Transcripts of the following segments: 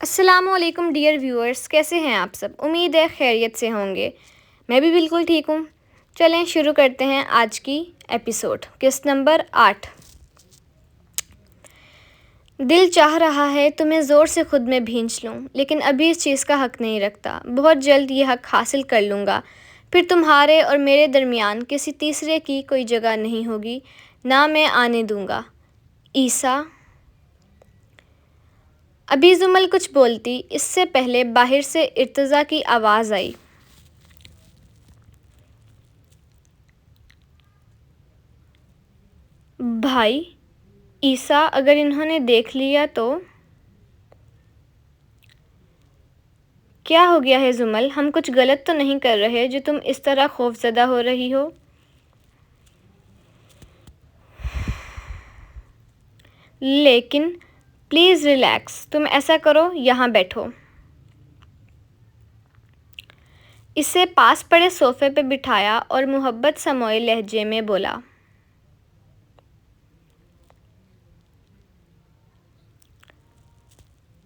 السلام علیکم dear viewers, کیسے ہیں آپ سب؟ امید ہے خیریت سے ہوں گے۔ میں بھی بالکل ٹھیک ہوں۔ چلیں شروع کرتے ہیں آج کی ایپیسوڈ۔ قسط نمبر 8۔ دل چاہ رہا ہے تمہیں زور سے خود میں بھینچ لوں، لیکن ابھی اس چیز کا حق نہیں رکھتا۔ بہت جلد یہ حق حاصل کر لوں گا، پھر تمہارے اور میرے درمیان کسی تیسرے کی کوئی جگہ نہیں ہوگی، نہ میں آنے دوں گا۔ عیسیٰ۔ ابھی زمل کچھ بولتی اس سے پہلے باہر سے ارتضیٰ کی آواز آئی۔ بھائی عیسیٰ، اگر انہوں نے دیکھ لیا تو؟ کیا ہو گیا ہے زمل؟ ہم کچھ غلط تو نہیں کر رہے جو تم اس طرح خوف زدہ ہو رہی ہو؟ لیکن پلیز ریلیکس، تم ایسا کرو، یہاں بیٹھو۔ اسے پاس پڑے صوفے پہ بٹھایا اور محبت سموئے لہجے میں بولا۔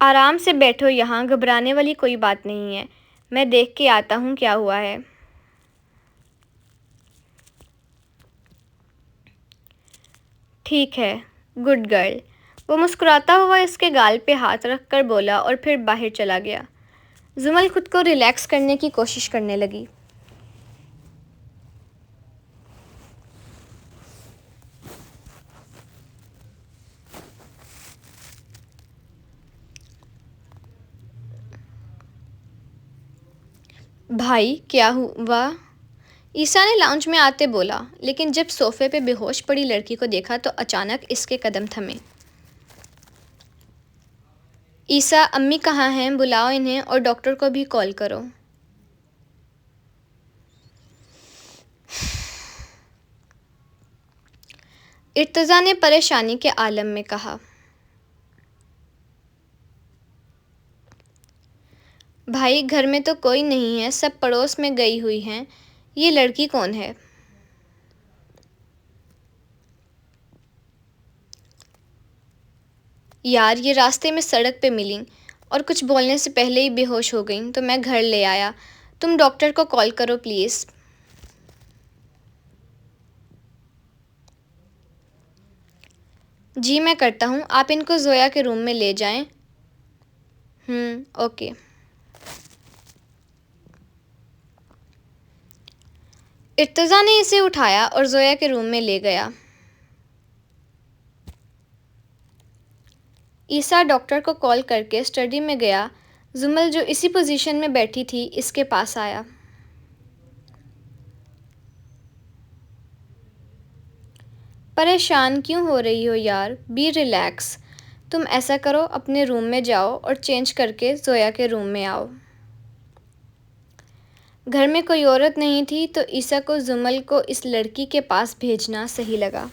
آرام سے بیٹھو، یہاں گھبرانے والی کوئی بات نہیں ہے۔ میں دیکھ کے آتا ہوں کیا ہوا ہے۔ ٹھیک ہے، گڈ گرل۔ وہ مسکراتا ہوا اس کے گال پہ ہاتھ رکھ کر بولا اور پھر باہر چلا گیا۔ زمل خود کو ریلیکس کرنے کی کوشش کرنے لگی۔ بھائی کیا ہوا؟ عیسیٰ نے لاؤنج میں آتے بولا، لیکن جب صوفے پہ بے ہوش پڑی لڑکی کو دیکھا تو اچانک اس کے قدم تھمے۔ عیسیٰ، امی کہاں ہیں؟ بلاؤ انہیں اور ڈاکٹر کو بھی کال کرو۔ ارتضیٰ نے پریشانی کے عالم میں کہا۔ بھائی گھر میں تو کوئی نہیں ہے، سب پڑوس میں گئی ہوئی ہیں۔ یہ لڑکی کون ہے؟ یار یہ راستے میں سڑک پہ ملیں اور کچھ بولنے سے پہلے ہی بے ہوش ہو گئیں تو میں گھر لے آیا۔ تم ڈاکٹر کو کال کرو پلیز۔ جی میں کرتا ہوں، آپ ان کو زویا کے روم میں لے جائیں۔ اوکے۔ ارتضیٰ نے اسے اٹھایا اور زویا کے روم میں لے گیا۔ عیسیٰ ڈاکٹر کو کال کر کے اسٹڈی میں گیا۔ زمل جو اسی پوزیشن میں بیٹھی تھی اس کے پاس آیا۔ پریشان کیوں ہو رہی ہو یار؟ Be relax. تم ایسا کرو، اپنے روم میں جاؤ اور چینج کر کے زویا کے روم میں آؤ۔ گھر میں کوئی عورت نہیں تھی تو عیسیٰ کو زمل کو اس لڑکی کے پاس بھیجنا صحیح لگا۔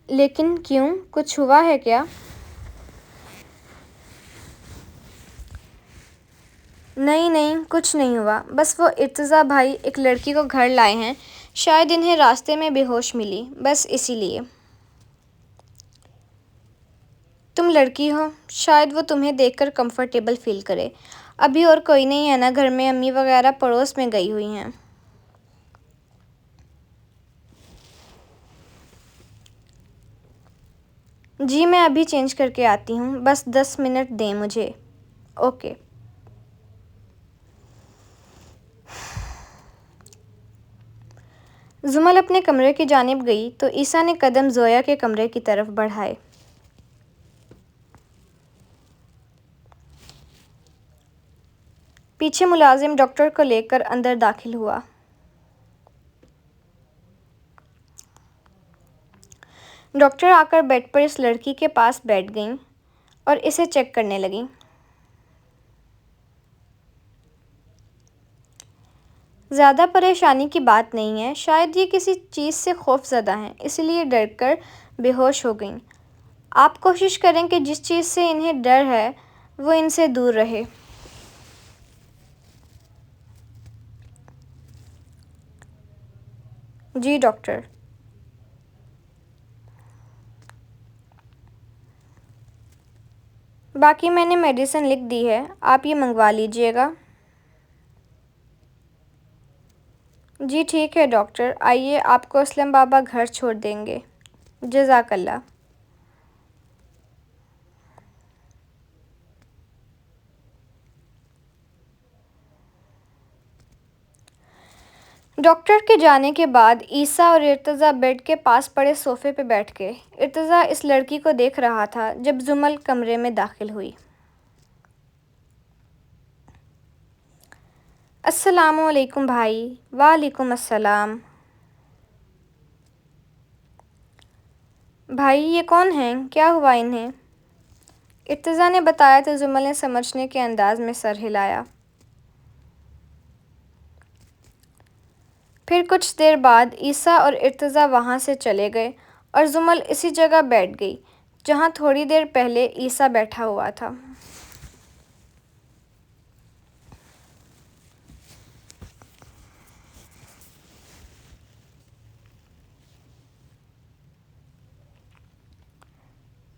لیکن کیوں؟ کچھ ہوا ہے کیا؟ نہیں کچھ نہیں ہوا، بس وہ ارتضیٰ بھائی ایک لڑکی کو گھر لائے ہیں، شاید انہیں راستے میں بے ہوش ملی، بس اسی لیے۔ تم لڑکی ہو، شاید وہ تمہیں دیکھ کر کمفرٹیبل فیل کرے۔ ابھی اور کوئی نہیں ہے نا گھر میں؟ امی وغیرہ پڑوس میں گئی ہوئی ہیں۔ جی میں ابھی چینج کر کے آتی ہوں، بس 10 منٹ دیں مجھے۔ اوکے۔ زمل اپنے کمرے کی جانب گئی تو عیسیٰ نے قدم زویا کے کمرے کی طرف بڑھائے۔ پیچھے ملازم ڈاکٹر کو لے کر اندر داخل ہوا۔ ڈاکٹر آ کر بیڈ پر اس لڑکی کے پاس بیٹھ گئیں اور اسے چیک کرنے لگیں۔ زیادہ پریشانی کی بات نہیں ہے، شاید یہ کسی چیز سے خوف زدہ ہیں، اس لیے ڈر کر بے ہوش ہو گئیں۔ آپ کوشش کریں کہ جس چیز سے انہیں ڈر ہے وہ ان سے دور رہے۔ جی ڈاکٹر۔ باقی میں نے میڈیسن لکھ دی ہے، آپ یہ منگوا لیجئے گا۔ جی ٹھیک ہے ڈاکٹر، آئیے آپ کو اسلم بابا گھر چھوڑ دیں گے۔ جزاک اللہ۔ ڈاکٹر کے جانے کے بعد عیسیٰ اور ارتضیٰ بیڈ کے پاس پڑے صوفے پہ بیٹھ گئے۔ ارتضیٰ اس لڑکی کو دیکھ رہا تھا جب زمل کمرے میں داخل ہوئی۔ السلام علیکم بھائی۔ وعلیکم السلام۔ بھائی یہ کون ہیں؟ کیا ہوا انہیں؟ ارتضیٰ نے بتایا تو زمل نے سمجھنے کے انداز میں سر ہلایا۔ پھر کچھ دیر بعد عیسیٰ اور ارتضیٰ وہاں سے چلے گئے اور زمل اسی جگہ بیٹھ گئی جہاں تھوڑی دیر پہلے عیسیٰ بیٹھا ہوا تھا۔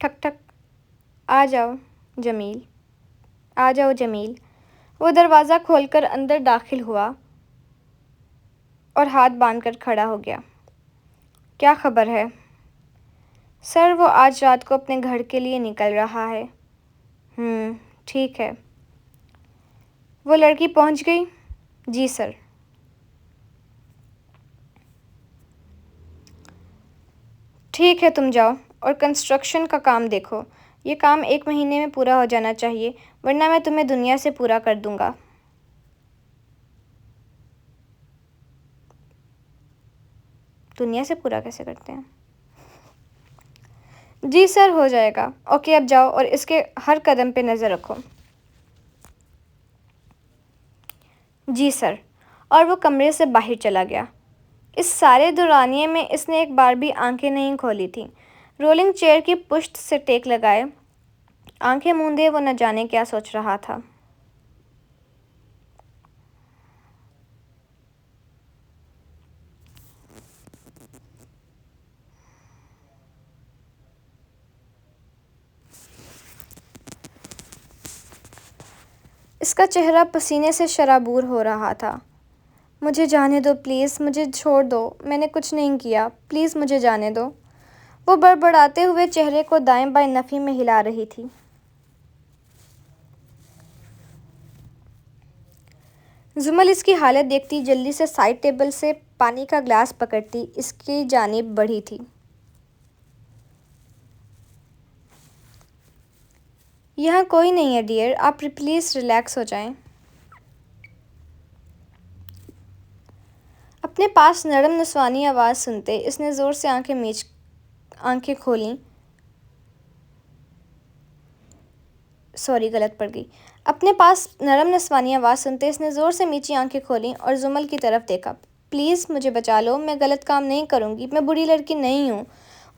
ٹھک ٹھک، آ جاؤ جمیل، آ جاؤ جمیل۔ وہ دروازہ کھول کر اندر داخل ہوا اور ہاتھ باندھ کر کھڑا ہو گیا۔ کیا خبر ہے؟ سر وہ آج رات کو اپنے گھر کے لیے نکل رہا ہے۔ ٹھیک ہے۔ وہ لڑکی پہنچ گئی؟ جی سر۔ ٹھیک ہے تم جاؤ اور کنسٹرکشن کا کام دیکھو۔ یہ کام 1 مہینے میں پورا ہو جانا چاہیے ورنہ میں تمہیں دنیا سے پورا کر دوں گا۔ دنیا سے پورا کیسے کرتے ہیں؟ جی سر ہو جائے گا۔ اوکے اب جاؤ اور اس کے ہر قدم پہ نظر رکھو۔ جی سر۔ اور وہ کمرے سے باہر چلا گیا۔ اس سارے دورانیے میں اس نے ایک بار بھی آنکھیں نہیں کھولی تھیں۔ رولنگ چیئر کی پشت سے ٹیک لگائے آنکھیں موندے وہ نہ جانے کیا سوچ رہا تھا۔ اس کا چہرہ پسینے سے شرابور ہو رہا تھا۔ مجھے جانے دو پلیز، مجھے چھوڑ دو، میں نے کچھ نہیں کیا، پلیز مجھے جانے دو۔ وہ بڑبڑاتے ہوئے چہرے کو دائیں بائیں نفی میں ہلا رہی تھی۔ زمل اس کی حالت دیکھتی جلدی سے سائڈ ٹیبل سے پانی کا گلاس پکڑتی اس کی جانب بڑھی تھی۔ یہاں کوئی نہیں ہے ڈیئر، آپ پلیز ریلیکس ہو جائیں۔ اپنے پاس نرم نسوانی آواز سنتے اس نے زور سے آنکھیں کھولیں۔ غلط پڑ گئی۔ اپنے پاس نرم نسوانی آواز سنتے اس نے زور سے میچی آنکھیں کھولیں اور زمل کی طرف دیکھا۔ پلیز مجھے بچا لو، میں غلط کام نہیں کروں گی، میں بری لڑکی نہیں ہوں۔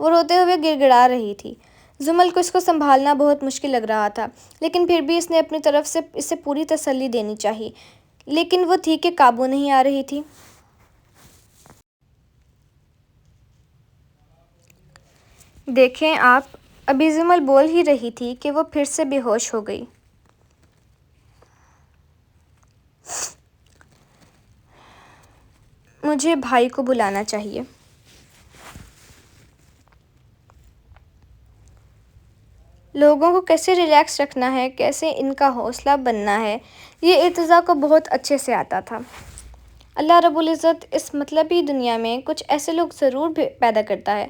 وہ روتے ہوئے گڑگڑا رہی تھی۔ زمل کو اس کو سنبھالنا بہت مشکل لگ رہا تھا لیکن پھر بھی اس نے اپنی طرف سے اسے پوری تسلی دینی چاہی، لیکن وہ تھی کہ قابو نہیں آ رہی تھی۔ دیکھیں آپ، ابھی زمل بول ہی رہی تھی کہ وہ پھر سے بے ہوش ہو گئی۔ مجھے بھائی کو بلانا چاہیے۔ لوگوں کو کیسے ریلیکس رکھنا ہے، کیسے ان کا حوصلہ بننا ہے، یہ ارتضیٰ کو بہت اچھے سے آتا تھا۔ اللہ رب العزت اس مطلبی دنیا میں کچھ ایسے لوگ ضرور پیدا کرتا ہے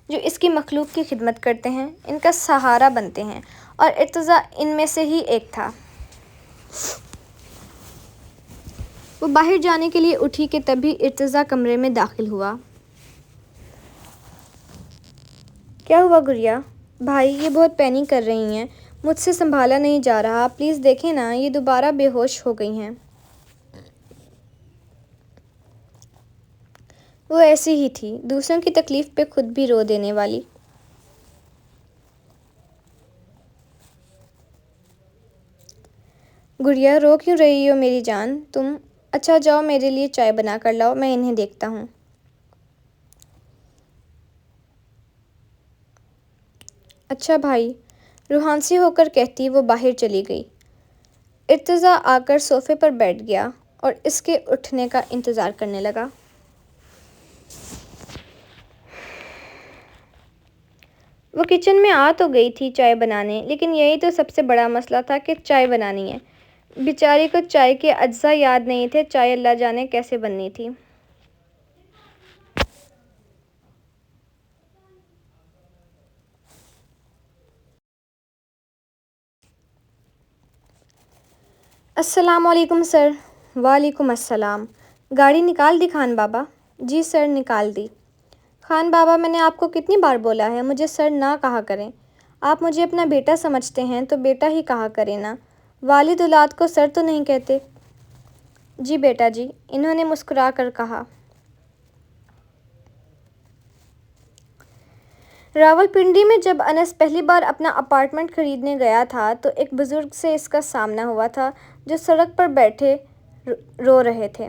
جو اس کی مخلوق کی خدمت کرتے ہیں، ان کا سہارا بنتے ہیں، اور ارتضیٰ ان میں سے ہی ایک تھا۔ وہ باہر جانے کے لیے اٹھی کہ تبھی ارتضیٰ کمرے میں داخل ہوا۔ کیا ہوا گڑیا؟ بھائی یہ بہت پینک کر رہی ہیں، مجھ سے سنبھالا نہیں جا رہا، پلیز دیکھیں نا، یہ دوبارہ بے ہوش ہو گئی ہیں۔ وہ ایسی ہی تھی، دوسروں کی تکلیف پہ خود بھی رو دینے والی۔ گڑیا رو کیوں رہی ہو میری جان تم؟ اچھا جاؤ میرے لیے چائے بنا کر لاؤ، میں انہیں دیکھتا ہوں۔ اچھا بھائی، روحانسی ہو کر کہتی وہ باہر چلی گئی۔ ارتضیٰ آ کر صوفے پر بیٹھ گیا اور اس کے اٹھنے کا انتظار کرنے لگا۔ وہ کچن میں آ تو گئی تھی چائے بنانے، لیکن یہی تو سب سے بڑا مسئلہ تھا کہ چائے بنانی ہے۔ بیچاری کو چائے کے اجزاء یاد نہیں تھے، چائے اللہ جانے کیسے بننی تھی۔ السلام علیکم سر۔ وعلیکم السلام۔ گاڑی نکال دی خان بابا؟ جی سر، نکال دی۔ خان بابا، میں نے آپ کو کتنی بار بولا ہے مجھے سر نہ کہا کریں۔ آپ مجھے اپنا بیٹا سمجھتے ہیں تو بیٹا ہی کہا کریں نا، والد اولاد کو سر تو نہیں کہتے۔ جی بیٹا جی، انہوں نے مسکرا کر کہا۔ راولپنڈی میں جب انس پہلی بار اپنا اپارٹمنٹ خریدنے گیا تھا تو ایک بزرگ سے اس کا سامنا ہوا تھا جو سڑک پر بیٹھے رو رہے تھے۔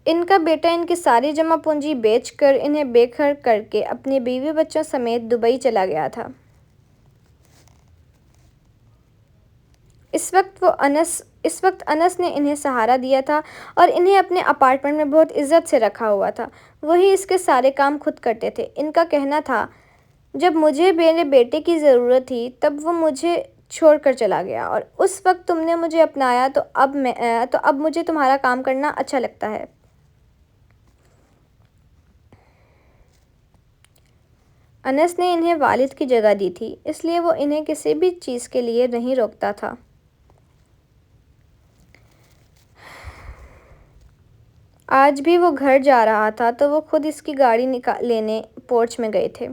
ان کا بیٹا ان کی ساری جمع پونجی بیچ کر انہیں بے گھر کر کے اپنی بیوی بچوں سمیت دبئی چلا گیا تھا۔ اس وقت انس نے انہیں سہارا دیا تھا اور انہیں اپنے اپارٹمنٹ میں بہت عزت سے رکھا ہوا تھا۔ وہی اس کے سارے کام خود کرتے تھے۔ ان کا کہنا تھا، جب مجھے میرے بیٹے کی ضرورت تھی تب وہ مجھے چھوڑ کر چلا گیا اور اس وقت تم نے مجھے اپنایا تو اب مجھے تمہارا کام کرنا اچھا لگتا ہے۔ انس نے انہیں والد کی جگہ دی تھی، اس لیے وہ انہیں کسی بھی چیز کے لیے نہیں روکتا تھا۔ آج بھی وہ گھر جا رہا تھا تو وہ خود اس کی گاڑی لینے پورچ میں گئے تھے۔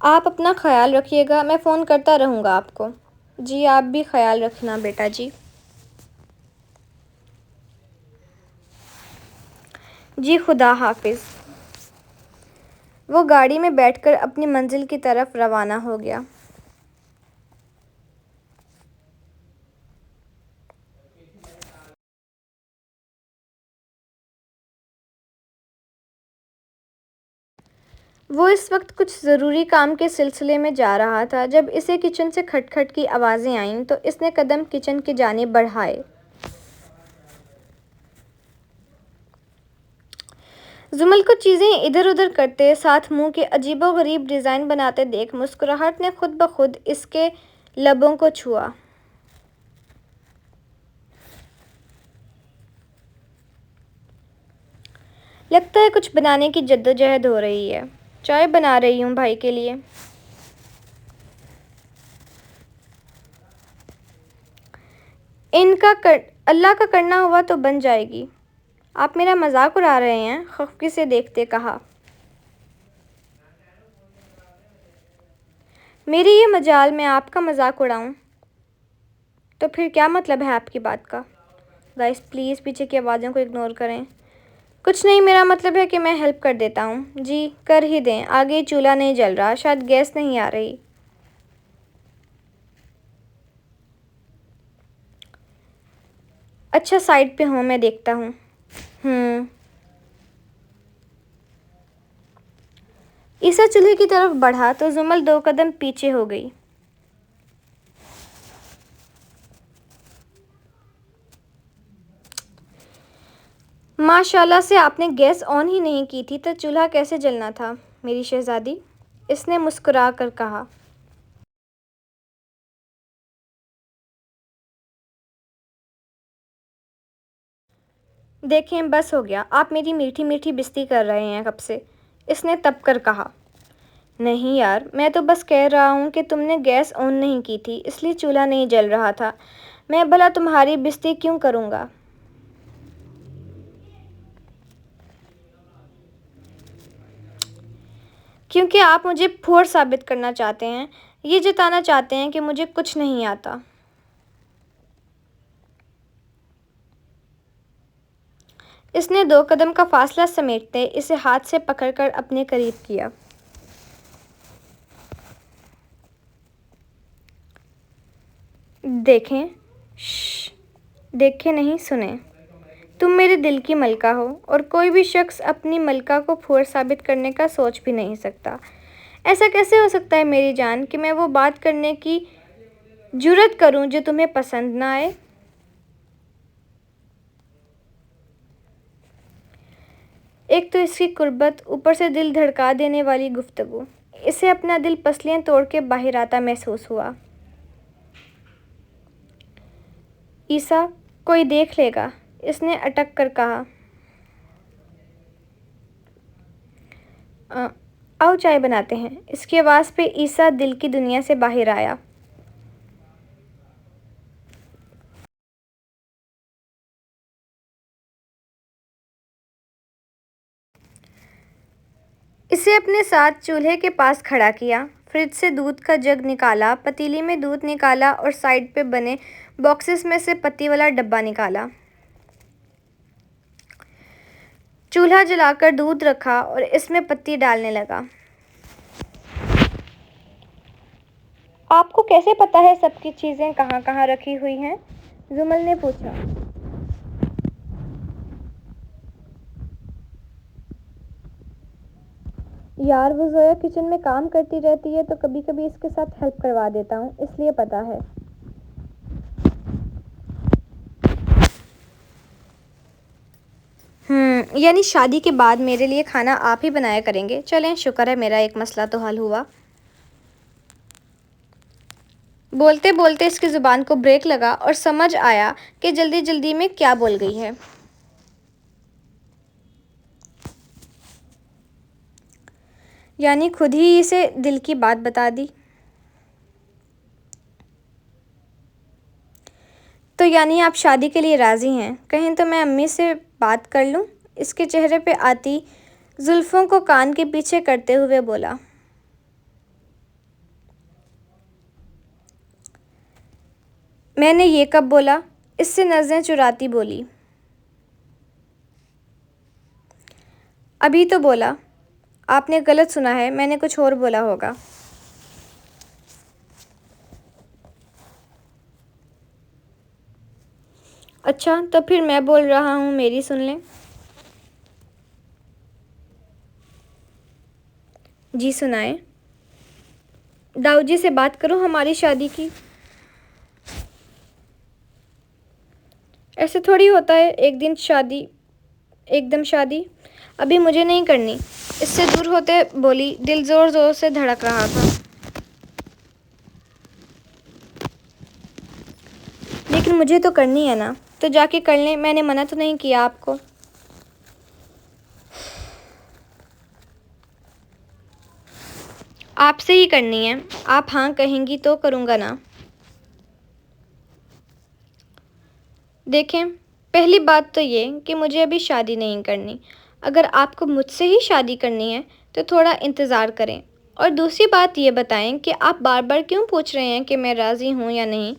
آپ اپنا خیال رکھیے گا، میں فون کرتا رہوں گا آپ کو۔ جی آپ بھی خیال رکھنا بیٹا جی۔ جی خدا حافظ۔ وہ گاڑی میں بیٹھ کر اپنی منزل کی طرف روانہ ہو گیا۔ وہ اس وقت کچھ ضروری کام کے سلسلے میں جا رہا تھا جب اسے کچن سے کھٹ کھٹ کی آوازیں آئیں تو اس نے قدم کچن کی جانب بڑھائے۔ زمل کو چیزیں ادھر ادھر کرتے، ساتھ منہ کے عجیب و غریب ڈیزائن بناتے دیکھ مسکراہٹ نے خود بخود اس کے لبوں کو چھوا۔ لگتا ہے کچھ بنانے کی جدوجہد ہو رہی ہے۔ چائے بنا رہی ہوں بھائی کے لیے۔ اللہ کا کرنا ہوا تو بن جائے گی۔ آپ میرا مذاق اڑا رہے ہیں؟ خفگی سے دیکھتے کہا۔ میری یہ مجال میں آپ کا مذاق اڑاؤں تو پھر کیا مطلب ہے آپ کی بات کا؟ گائز پلیز پیچھے کی آوازوں کو اگنور کریں۔ کچھ نہیں، میرا مطلب ہے کہ میں ہیلپ کر دیتا ہوں۔ جی کر ہی دیں، آگے چولہا نہیں جل رہا، شاید گیس نہیں آ رہی۔ اچھا سائڈ پہ ہوں، میں دیکھتا ہوں۔ عیسیٰ چولہے کی طرف بڑھا تو زمل 2 قدم پیچھے ہو گئی۔ ماشاءاللہ سے آپ نے گیس آن ہی نہیں کی تھی تو چولہا کیسے جلنا تھا میری شہزادی؟ اس نے مسکرا کر کہا۔ دیکھیں بس ہو گیا، آپ میری میٹھی میٹھی بستی کر رہے ہیں کب سے، اس نے تپ کر کہا۔ نہیں یار، میں تو بس کہہ رہا ہوں کہ تم نے گیس آن نہیں کی تھی اس لیے چولہا نہیں جل رہا تھا، میں بھلا تمہاری بستی کیوں کروں گا؟ کیونکہ آپ مجھے پھوڑ ثابت کرنا چاہتے ہیں، یہ جتانا چاہتے ہیں کہ مجھے کچھ نہیں آتا۔ اس نے 2 قدم کا فاصلہ سمیٹتے اسے ہاتھ سے پکڑ کر اپنے قریب کیا۔ دیکھیں، دیکھیں نہیں سنیں۔ تم میرے دل کی ملکہ ہو اور کوئی بھی شخص اپنی ملکہ کو پھوڑ ثابت کرنے کا سوچ بھی نہیں سکتا۔ ایسا کیسے ہو سکتا ہے میری جان کہ میں وہ بات کرنے کی جرات کروں جو تمہیں پسند نہ آئے؟ ایک تو اس کی قربت، اوپر سے دل دھڑکا دینے والی گفتگو۔ اسے اپنا دل پسلیاں توڑ کے باہر آتا محسوس ہوا۔ عیسیٰ، کوئی دیکھ لے گا، اس نے اٹک کر کہا۔ آؤ چائے بناتے ہیں۔ اس کی آواز پہ عیسیٰ دل کی دنیا سے باہر آیا۔ اسے اپنے ساتھ چولہے کے پاس کھڑا کیا، فریج سے دودھ کا جگ نکالا، پتیلی میں دودھ نکالا اور سائیڈ پہ بنے باکسز میں سے پتی والا ڈبہ نکالا۔ چولہا جلا کر دودھ رکھا اور اس میں پتی ڈالنے لگا۔ آپ کو کیسے پتا ہے سب کی چیزیں کہاں کہاں رکھی ہوئی ہیں؟ جمل نے پوچھا۔ یار، وہ زویا کچن میں کام کرتی رہتی ہے تو کبھی کبھی اس کے ساتھ ہیلپ کروا دیتا ہوں، اس لیے پتا ہے۔ یعنی شادی کے بعد میرے لیے کھانا آپ ہی بنایا کریں گے؟ چلیں، شکر ہے میرا ایک مسئلہ تو حل ہوا۔ بولتے بولتے اس کی زبان کو بریک لگا اور سمجھ آیا کہ جلدی جلدی میں کیا بول گئی ہے۔ یعنی خود ہی اسے دل کی بات بتا دی؟ تو یعنی آپ شادی کے لیے راضی ہیں؟ کہیں تو میں امی سے بات کر لوں؟ اس کے چہرے پہ آتی زلفوں کو کان کے پیچھے کرتے ہوئے بولا۔ میں نے یہ کب بولا؟ اس سے نظریں چراتی بولی۔ ابھی تو بولا۔ آپ نے غلط سنا ہے، میں نے کچھ اور بولا ہوگا۔ اچھا، تو پھر میں بول رہا ہوں، میری سن لیں۔ جی سنائیں۔ داؤ جی سے بات کرو ہماری شادی کی۔ ایسے تھوڑی ہوتا ہے ایک دم شادی۔ ابھی مجھے نہیں کرنی، اس سے دور ہوتے بولی، دل زور زور سے دھڑک رہا تھا۔ لیکن مجھے تو کرنی ہے نا، تو جا کے کر لیں، میں نے منع تو نہیں کیا آپ کو۔ آپ سے ہی کرنی ہے، آپ ہاں کہیں گی تو کروں گا نا۔ دیکھیں، پہلی بات تو یہ کہ مجھے ابھی شادی نہیں کرنی۔ اگر آپ کو مجھ سے ہی شادی کرنی ہے تو تھوڑا انتظار کریں، اور دوسری بات یہ بتائیں کہ آپ بار بار کیوں پوچھ رہے ہیں کہ میں راضی ہوں یا نہیں؟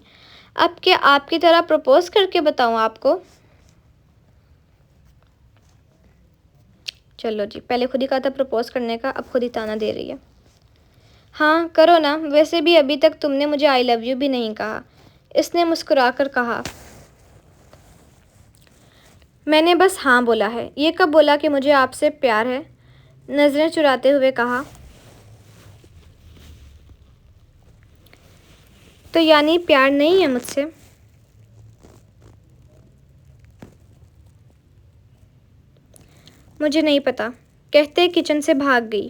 اب کیا آپ کی طرح پروپوز کر کے بتاؤں آپ کو؟ چلو جی، پہلے خود ہی کہا تھا پروپوز کرنے کا، اب خود ہی تانا دے رہی ہے۔ ہاں کرو نا، ویسے بھی ابھی تک تم نے مجھے آئی لو یو بھی نہیں کہا، اس نے مسکرا کر کہا۔ میں نے بس ہاں بولا ہے، یہ کب بولا کہ مجھے آپ سے پیار ہے؟ نظریں چراتے ہوئے کہا۔ تو یعنی پیار نہیں ہے مجھ سے؟ مجھے نہیں پتا، کہتے کچن سے بھاگ گئی۔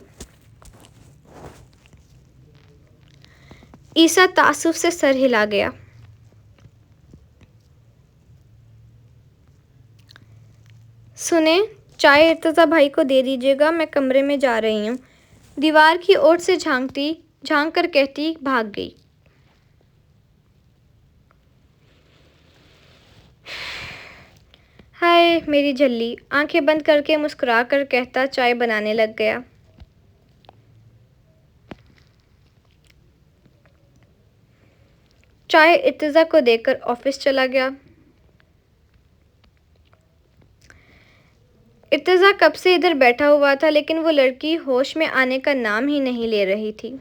عیسیٰ تعصب سے سر ہلا گیا۔ سنیں، چائے ارتضیٰ بھائی کو دے دیجیے گا، میں کمرے میں جا رہی ہوں۔ دیوار کی اوٹ سے جھانک کر کہتی بھاگ گئی۔ ہائے میری جھلی، آنکھیں بند کر کے مسکرا کر کہتا چائے بنانے لگ گیا۔ چائے ارتضیٰ کو دے کر آفس چلا گیا۔ ارتضیٰ کب سے ادھر بیٹھا ہوا تھا، لیکن وہ لڑکی ہوش میں آنے کا نام ہی نہیں لے رہی تھی۔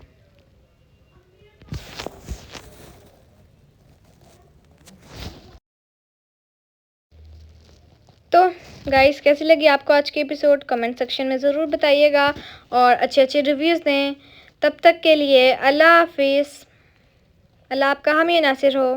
تو گائز کیسی لگی آپ کو آج کی ایپیسوڈ کمنٹ سیکشن میں ضرور بتائیے گا اور اچھے اچھے ریویوز دیں. تب تک کے لیے اللہ حافظ. اللہ آپ کا حامی ناصر ہو.